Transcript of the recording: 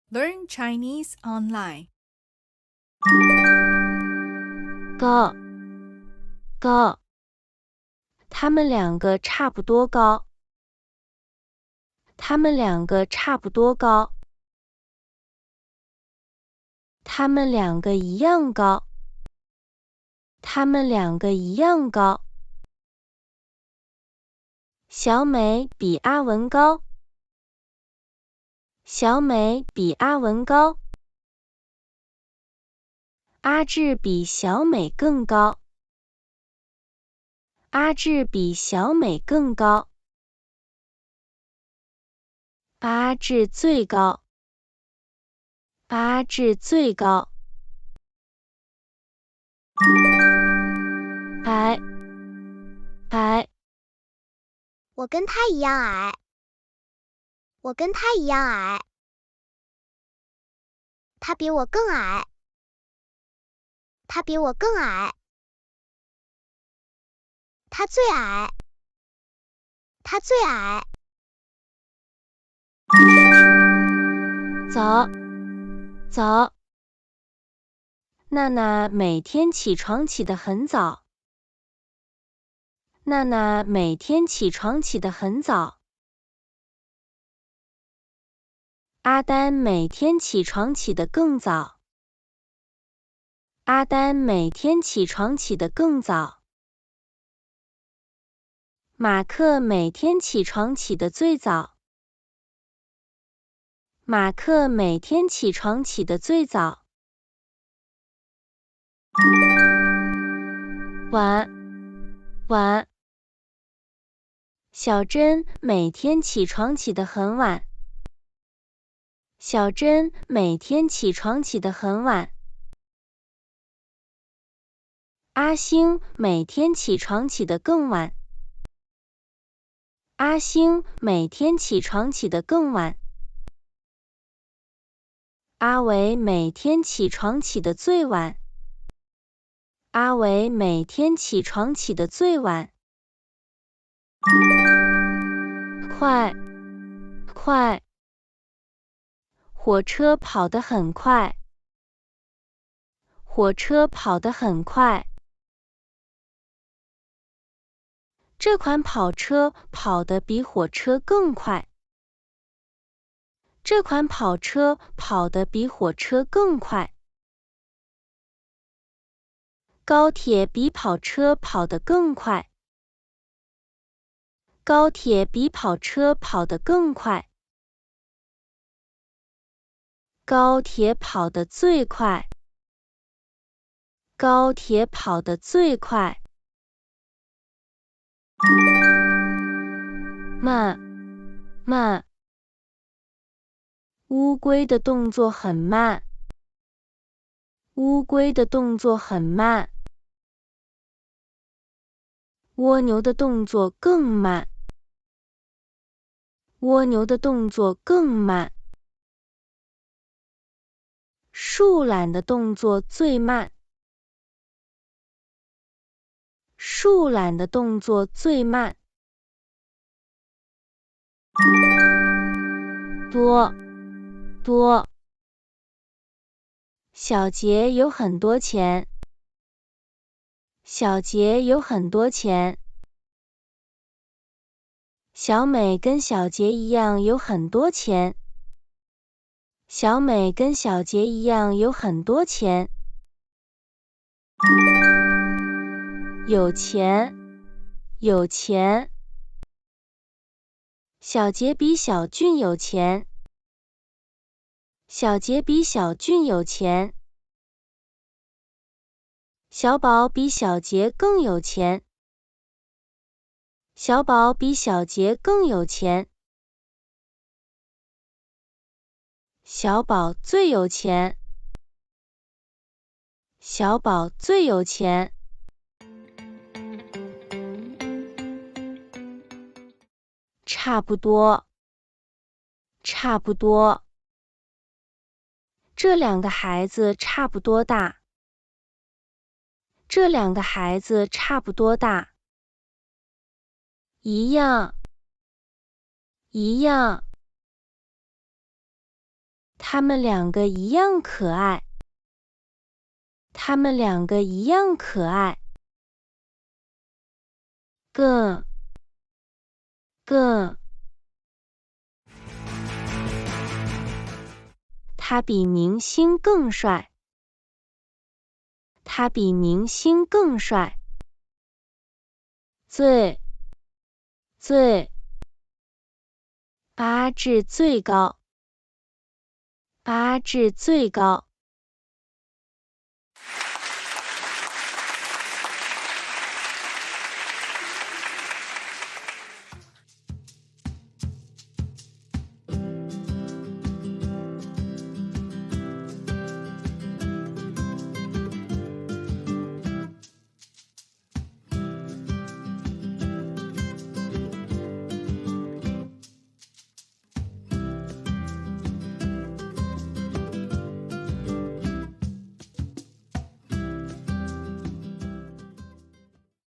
Learn Chinese online. 高，高，他们两个差不多高。他们两个差不多高。他们两个一样高。他们两个一样高。小美比阿文高。小美比阿文高。阿志比小美更高。阿志比小美更高。阿志最高。阿志最高。矮，矮，我跟他一样矮。我跟他一样矮。他比我更矮。他比我更矮。他最矮。他最矮。早，早。娜娜每天起床起得很早。娜娜每天起床起得很早。阿丹每天起床起得更早。阿丹每天起床起得更早。马克每天起床起得最早。马克每天起床起得最早。晚，晚。小珍每天起床起得很晚。小珍每天起床起得很晚。阿星每天起床起得更晚。阿星每天起床起得更晚。阿伟每天起床起得最晚。阿伟每天起床起得最晚。快，快。火车跑得很快。火车跑得很快。这款跑车跑得比火车更快。这款跑车跑得比火车更快。高铁比跑车跑得更快。高铁比跑车跑得更快。高铁跑得最快。高铁跑得最快。慢，慢。乌龟的动作很慢。乌龟的动作很慢。蜗牛的动作更慢。蜗牛的动作更慢。树懒的动作最慢。树懒的动作最慢。多，多。小杰有很多钱。小杰有很多钱。小美跟小杰一样有很多钱。小美跟小杰一样有很多钱。有钱，有钱。小杰比小俊有钱。小杰比小俊有钱。小宝比小杰更有钱。小宝比小杰更有钱。小宝最有钱。小宝最有钱。差不多，差不多。这两个孩子差不多大。这两个孩子差不多大。一样，一样。他们两个一样可爱。他们两个一样可爱。个他比明星更帅。他比明星更帅。最八至最高。八至最高。